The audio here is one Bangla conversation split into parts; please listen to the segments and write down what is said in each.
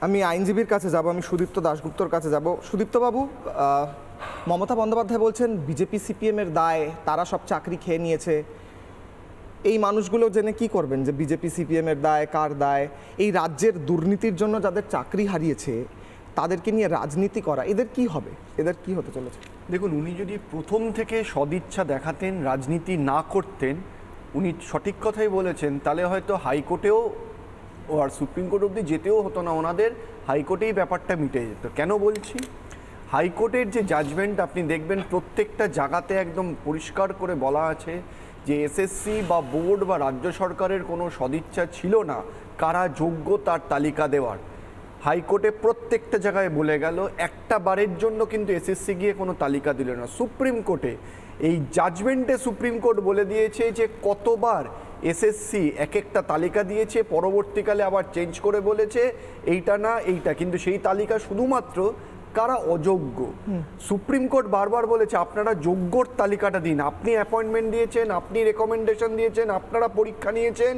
আমি আইনজীবীর কাছে যাব, আমি সুদীপ্ত দাশগুপ্তর কাছে যাব। সুদীপ্তবাবু, মমতা বন্দ্যোপাধ্যায় বলছেন বিজেপি সিপিএমের দায়, তারা সব চাকরি খেয়ে নিয়েছে। এই মানুষগুলো জেনে কি করবেন যে বিজেপি সিপিএমের দায়, কার দায়? এই রাজ্যের দুর্নীতির জন্য যাদের চাকরি হারিয়েছে তাদেরকে নিয়ে রাজনীতি করা, এদের কি হবে? এদের কি হতে চলেছে? দেখুন, উনি যদি প্রথম থেকে সদিচ্ছা দেখাতেন, রাজনীতি না করতেন, উনি সঠিক কথাই বলেছেন, তাহলে হয়তো হাইকোর্টেও আর সুপ্রিম কোর্ট অবধি যেতেও হতো না ওনাদের, হাইকোর্টেই ব্যাপারটা মিটে যেত। কেন বলছি? হাইকোর্টের যে জাজমেন্ট আপনি দেখবেন প্রত্যেকটা জায়গাতে একদম পরিষ্কার করে বলা আছে যে এসএসসি বা বোর্ড বা রাজ্য সরকারের কোনো সদিচ্ছা ছিল না কারা যোগ্য তার তালিকা দেওয়ার। হাইকোর্টে প্রত্যেকটা জায়গায় বলে গেল, একটা বারের জন্য কিন্তু এসএসসি গিয়ে কোনো তালিকা দিল না। সুপ্রিম কোর্টে এই জাজমেন্টে সুপ্রিম কোর্ট বলে দিয়েছে যে কতবার এসএসসি এক একটা তালিকা দিয়েছে, পরবর্তীকালে আবার চেঞ্জ করে বলেছে এইটা না এইটা, কিন্তু সেই তালিকা শুধুমাত্র কারা অযোগ্য। সুপ্রিম কোর্ট বারবার বলেছে আপনারা যোগ্যর তালিকাটা দিন, আপনি অ্যাপয়েন্টমেন্ট দিয়েছেন, আপনি রেকমেন্ডেশন দিয়েছেন, আপনারা পরীক্ষা নিয়েছেন,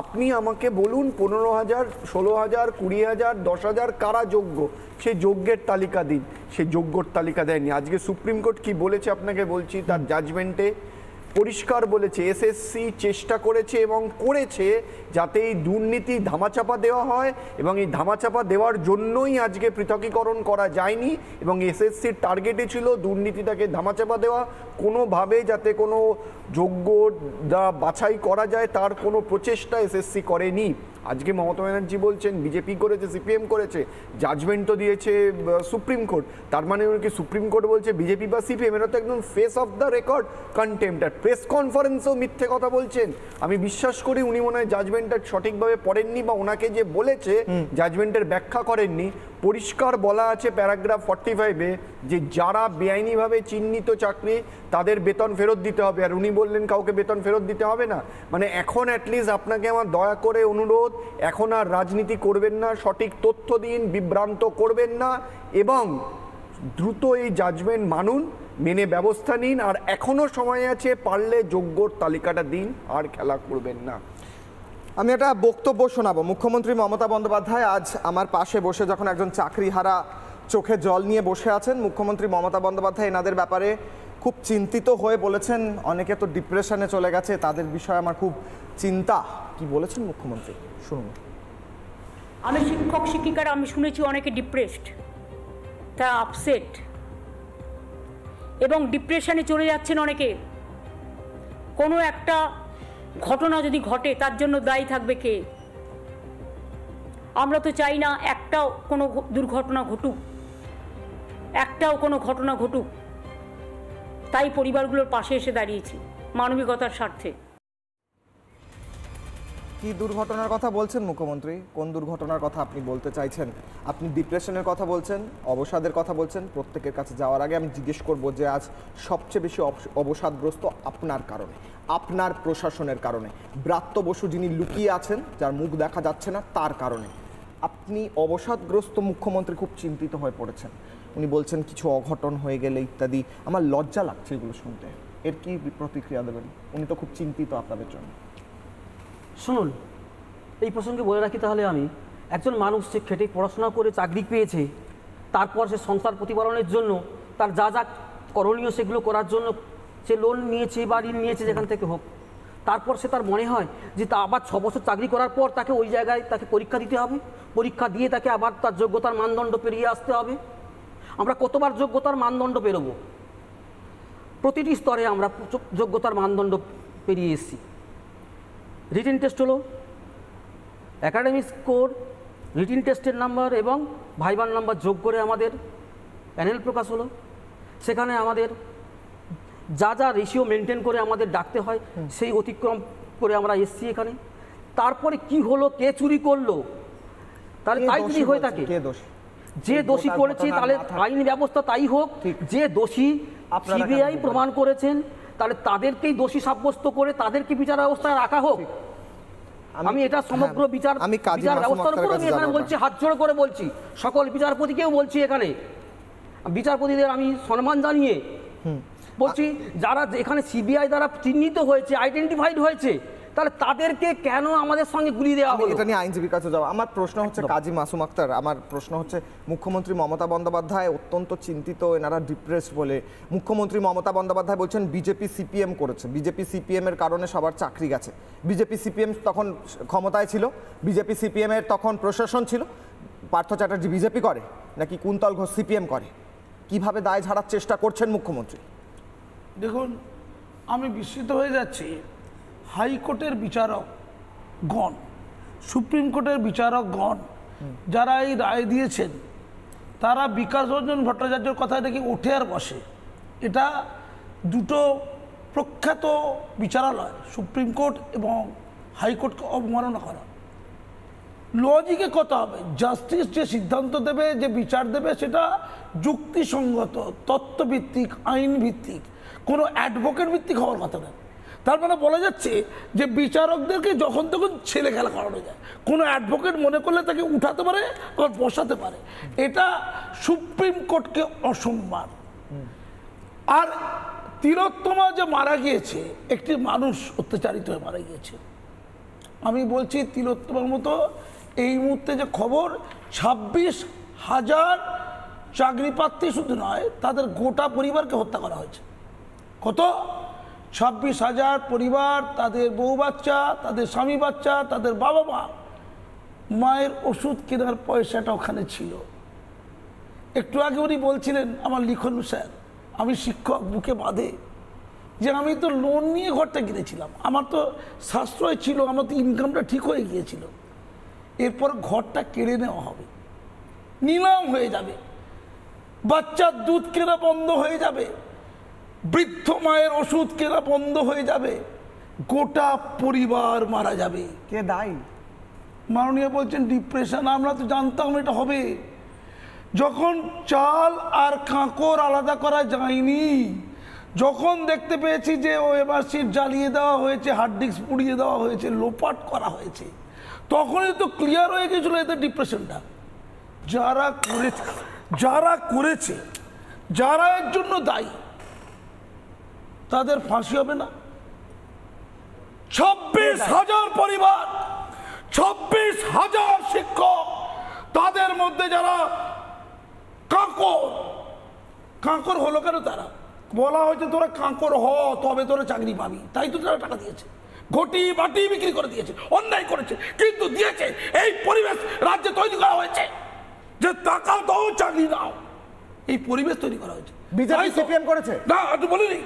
আপনি আমাকে বলুন 15,000, 16,000, 20,000, 10,000 কারা যোগ্য, সেই যোগ্যের তালিকা দিন। সেই যোগ্যর তালিকা দেয়নি। আজকে সুপ্রিম কোর্ট কি বলেছে আপনাকে বলছি, তার জাজমেন্টে পরিষ্কার বলেছে এসএসসি চেষ্টা করেছে এবং করেছে যাতে এই দুর্নীতি ধামাচাপা দেওয়া হয়, এবং এই ধামাচাপা দেওয়ার জন্যই আজকে পৃথকীকরণ করা যায়নি, এবং এসএসসির টার্গেটে ছিল দুর্নীতিটাকে ধামাচাপা দেওয়া, কোনোভাবে যাতে কোনো যোগ্য বাছাই করা যায় তার কোনো প্রচেষ্টা এসএসসি করেনি। আজকে মমতা ব্যানার্জি বলছেন বিজেপি করেছে, সিপিএম করেছে, জাজমেন্ট তো দিয়েছে সুপ্রিম কোর্ট, তার মানে কি সুপ্রিম কোর্ট বলছে বিজেপি বা সিপিএম? এটা তো একদম face of the record contempt. আর প্রেস কনফারেন্সেও মিথ্যে কথা বলছেন। আমি বিশ্বাস করি উনি মনে হয় জাজমেন্টটা সঠিকভাবে পড়েননি, বা ওনাকে যে বলেছে জাজমেন্টের ব্যাখ্যা করেননি। পরিষ্কার বলা আছে প্যারাগ্রাফ 45-এ যে যারা বেআইনিভাবে চিহ্নিত চাকরি তাদের বেতন ফেরত দিতে হবে, আর উনি বললেন কাউকে বেতন ফেরত দিতে হবে না। মানে এখন অ্যাটলিস্ট আপনাকে আমার দয়া করে অনুরোধ, এখন আর রাজনীতি করবেন না, সঠিক তথ্য দিন, বিভ্রান্ত করবেন না, এবং দ্রুত এই জাজমেন্ট মানুন, মেনে ব্যবস্থা নিন। আর এখনও সময় আছে, পারলে যোগ্যর তালিকাটা দিন, আর খেলা করবেন না। আমি একটা বক্তব্য শোনাবো। মুখ্যমন্ত্রী মমতা বন্দ্যোপাধ্যায় আজ আমার পাশে বসে যখন একজন চাকরিহারা চোখে জল নিয়ে বসে আছেন, মুখ্যমন্ত্রী মমতা বন্দ্যোপাধ্যায় এনাদের ব্যাপারে খুব চিন্তিত হয়ে বলেছেন অনেকে তো ডিপ্রেশনে চলে গেছে, তাদের বিষয়ে আমার খুব চিন্তা। কি বলেছেন মুখ্যমন্ত্রী শুনুন। আমি শিক্ষক শিক্ষিকারা আমি শুনেছি অনেকে ডিপ্রেসড, তারা আপসেট এবং ডিপ্রেশনে চলে যাচ্ছেন অনেকে। কোনো একটা ঘটনা যদি ঘটে তার জন্য দায়ী থাকবে কে? আমরা তো চাই না একটাও কোনো দুর্ঘটনা ঘটুক, একটাও কোনো ঘটনা ঘটুক। তাই পরিবারগুলোর পাশে এসে দাঁড়িয়েছি মানবিকতার স্বার্থে। কি দুর্ঘটনার কথা বলছেন মুখ্যমন্ত্রী? কোন দুর্ঘটনার কথা আপনি বলতে চাইছেন? আপনি ডিপ্রেশনের কথা বলছেন, অবসাদের কথা বলছেন। প্রত্যেকের কাছে যাওয়ার আগে আমি জিজ্ঞেস করব যে আজ সবচেয়ে বেশি অবসাদগ্রস্ত আপনার কারণে, আপনার প্রশাসনের কারণে, ব্রাত্য বসু যিনি লুকিয়ে আছেন, যার মুখ দেখা যাচ্ছে না, তার কারণে আপনি অবসাদগ্রস্ত মুখ্যমন্ত্রী, খুব চিন্তিত হয়ে পড়েছেন। উনি বলছেন কিছু অঘটন হয়ে গেলে ইত্যাদি। আমার লজ্জা লাগছে এগুলো শুনতে। এর কি প্রতিক্রিয়া দেবেন? উনি তো খুব চিন্তিত আপনাদের জন্য। শুনুন, এই প্রসঙ্গে বলে রাখি তাহলে, আমি একজন মানুষ সে খেটে পড়াশোনা করে চাকরি পেয়েছে, তারপর সে সংসার প্রতিপালনের জন্য তার যা যা করণীয় সেগুলো করার জন্য সে লোন নিয়েছে বা ঋণ নিয়েছে যেখান থেকে হোক, তারপর সে তার মনে হয় যে তা আবার 6 বছর চাকরি করার পর তাকে ওই জায়গায় তাকে পরীক্ষা দিতে হবে, পরীক্ষা দিয়ে তাকে আবার তার যোগ্যতার মানদণ্ড পেরিয়ে আসতে হবে। আমরা কতবার যোগ্যতার মানদণ্ড পেরোবো? প্রতিটি স্তরে আমরা যোগ্যতার মানদণ্ড পেরিয়ে এসেছি। রিটেন টেস্ট হলো, অ্যাকাডেমিক স্কোর, রিটেন টেস্টের নাম্বার এবং ভাইবার নাম্বার যোগ করে আমাদের প্যানেল প্রকাশ হলো। সেখানে আমাদের যা যা রেশিও মেনটেন করে আমাদের ডাকতে হয় সেই অতিক্রম করে আমরা এসছি এখানে। তারপরে কি হলো, কে চুরি করলো, তাহলে তাই যদি হয়ে থাকে, যে দোষী করেছে তাহলে আইনি ব্যবস্থা তাই হোক, যে দোষী সিবিআই প্রমাণ করেছেন তাহলে তাদেরকেই দোষী সাব্যস্ত করে তাদেরকে বিচার ব্যবস্থায় রাখা হোক। আমি এটা সমগ্র বিচার ব্যবস্থার উপর আমি এখানে বলছি, হাত জোড় করে বলছি, সকল বিচারপতিকেও বলছি, এখানে বিচারপতিদের আমি সম্মান জানিয়ে বলছি, যারা এখানে সিবিআই দ্বারা চিহ্নিত হয়েছে, আইডেন্টিফাইড হয়েছে, তাহলে তাদেরকে কেন আমাদের সঙ্গে গুলি দেওয়া আমি হলো? এটা নিয়ে আইনজীবীর কাছে যাবো। আমার প্রশ্ন হচ্ছে কাজী মাসুম আক্তার, আমার প্রশ্ন হচ্ছে মুখ্যমন্ত্রী মমতা বন্দ্যোপাধ্যায় অত্যন্ত চিন্তিত, এনারা ডিপ্রেসড বলে। মুখ্যমন্ত্রী মমতা বন্দ্যোপাধ্যায় বলছেন বিজেপি সিপিএম করেছে, বিজেপি সিপিএম এর কারণে সবার চাকরি গেছে। বিজেপি সিপিএম তখন ক্ষমতায় ছিল, বিজেপি সিপিএম এর তখন প্রশাসন ছিল। পার্থ চ্যাটার্জি বিজেপি করে নাকি কুন্তল ঘোষ সিপিএম করে? কিভাবে দায় ঝাড়ার চেষ্টা করছেন মুখ্যমন্ত্রী? দেখুন, আমি বিস্মিত হয়ে যাচ্ছি। হাইকোর্টের বিচারকগণ, সুপ্রিম কোর্টের বিচারকগণ যারা এই রায় দিয়েছেন, তারা বিকাশ রঞ্জন ভট্টাচার্যের কথায় নাকি ওঠে আর বসে। এটা দুটো প্রখ্যাত বিচারালয়, সুপ্রিম কোর্ট এবং হাইকোর্টকে অবমাননা করা। লজিকে কথা হবে, জাস্টিস যে সিদ্ধান্ত দেবে, যে বিচার দেবে, সেটা যুক্তিসঙ্গত, তত্ত্বভিত্তিক, আইন ভিত্তিক, কোনো অ্যাডভোকেট ভিত্তিক হওয়ার কথা না। তার মানে বলা যাচ্ছে যে বিচারকদেরকে যখন তখন ছেলে খেলা করানো যায়, কোনো অ্যাডভোকেট মনে করলে তাকে উঠাতে পারে আবার বসাতে পারে। এটা সুপ্রিম কোর্টকে অসম্মান। আর তিলোত্তমা যে মারা গিয়েছে, একটি মানুষ অত্যাচারিত হয়ে মারা গিয়েছে। আমি বলছি তিলোত্তমার মতো এই মুহূর্তে যে খবর, 26,000 চাকরি প্রার্থী শুধু নয়, তাদের গোটা পরিবারকে হত্যা করা হয়েছে। কত? 26,000 পরিবার, তাদের বউ বাচ্চা, তাদের স্বামী বাচ্চা, তাদের বাবা মা। মায়ের ওষুধ কেনার পয়সাটা ওখানে ছিল। একটু আগে উনি বলছিলেন, আমার লিখন স্যার, আমি শিক্ষক, বুকে বাঁধে যে আমি তো লোন নিয়ে ঘরটা কিনেছিলাম, আমার তো সাশ্রয় ছিল, আমার তো ইনকামটা ঠিক হয়ে গিয়েছিল। এরপর ঘরটা কেড়ে নেওয়া হবে, নিলাম হয়ে যাবে, বাচ্চার দুধ কেনা বন্ধ হয়ে যাবে, বৃদ্ধ মায়ের ওষুধ কেনা বন্ধ হয়ে যাবে, গোটা পরিবার মারা যাবে। কে দায়ী? মাননীয় বলছেন ডিপ্রেশন। আমরা তো জানতাম এটা হবে। যখন চাল আর কাঁকড় আলাদা করা যায়নি, যখন দেখতে পেয়েছি যে ওএমআর শিট জ্বালিয়ে দেওয়া হয়েছে, হার্ড ডিস্ক পুড়িয়ে দেওয়া হয়েছে, লোপাট করা হয়েছে, তখনই তো ক্লিয়ার হয়ে গেছিল এদের ডিপ্রেশনটা। যারা করেছে, যারা এর জন্য দায়ী, তাদের ফাঁসি হবে না? 26,000 পরিবার, 26,000 শিক্ষক, তাদের মধ্যে যারা কাঁকড় হলো কেন? তারা বলা হয়েছে তোরা কাঁকড় হ, তবে তোরা চাকরি পাবি, তাই তো তারা টাকা দিয়েছে, ঘটি বাটি বিক্রি করে দিয়েছে, অন্যায় করেছে, কিন্তু দিয়েছে। এই পরিবেশ রাজ্যে তৈরি করা হয়েছে যে টাকা দাও, চাকরি দাও, এই পরিবেশ তৈরি করা হয়েছে। বিজেপি সিপিএম করেছে না, একটু বলিনি,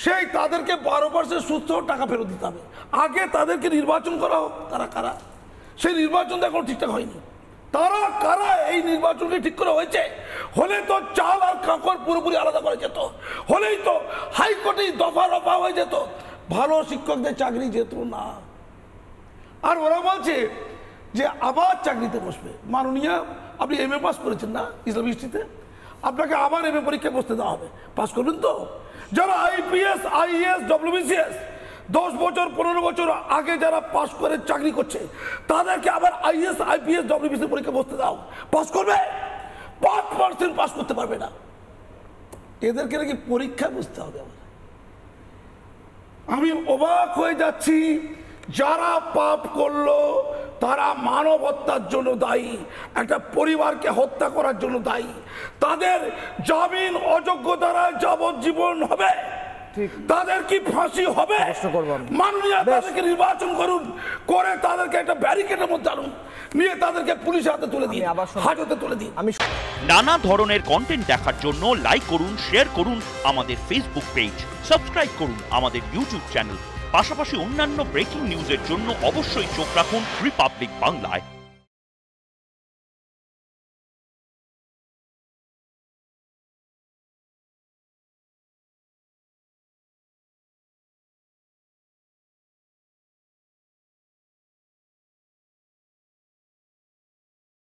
সেই তাদেরকে 12% সুস্থ টাকা ফেরত দিতে হবে। আগে তাদেরকে নির্বাচন করা হোক, তারা কারা, সেই নির্বাচনটা এখন ঠিকঠাক হয়নি। তারা কারা এই নির্বাচনকে ঠিক করা হয়েছে? হলে তো চাল আর কাঁকড় পুরোপুরি আলাদা করা যেত, হলেই তো হাইকোর্টে দফা রফা হয়ে যেত, ভালো শিক্ষকদের চাকরি যেত না। আর ওরা বলছে যে আবার চাকরিতে বসবে। মাননীয়, আপনি এমএ পাস করেছেন না ইসলাম হিস্ট্রিতে, আপনাকে আবার এমএ পরীক্ষায় বসতে দেওয়া হবে, পাস করবেন তো? যারা আইপিএস, আইএএস, ডব্লিউবিসিএস 10 বছর 15 বছর আগে যারা পাস করে চাকরি করছে, তাদেরকে আবার আইএস, আইপিএস, ডব্লিউবিসি পরীক্ষা বসতে দাও, পাস করবে? 5% পাস করতে পারবে না। এদেরকে নাকি পরীক্ষা বসতে হবে। আমি অবাক হয়ে যাচ্ছি, যারা পাপ করলো তারা মানব হত্যার জন্য দায়ী, একটা পরিবারকে হত্যা করার জন্য দায়ী, তাদের জামিন অযোগ্য দ্বারা যাবজ্জীবন হবে, তাদের কি ফাঁসি হবে? মাননীয়, তাদেরকে নির্বাচন করুন, করে তাদেরকে একটা ব্যারিকেডের মধ্যে আনুন, নিয়ে তাদেরকে পুলিশের হাতে তুলে দিন, হাজতে তুলে দিন। নানা ধরনের কন্টেন্ট দেখার জন্য লাইক করুন, শেয়ার করুন আমাদের ফেসবুক পেজ, সাবস্ক্রাইব করুন আমাদের ইউটিউব চ্যানেল। পাশাপাশি অন্যান্য ব্রেকিং নিউজের জন্য অবশ্যই চোখ রাখুন রিপাবলিক বাংলায়।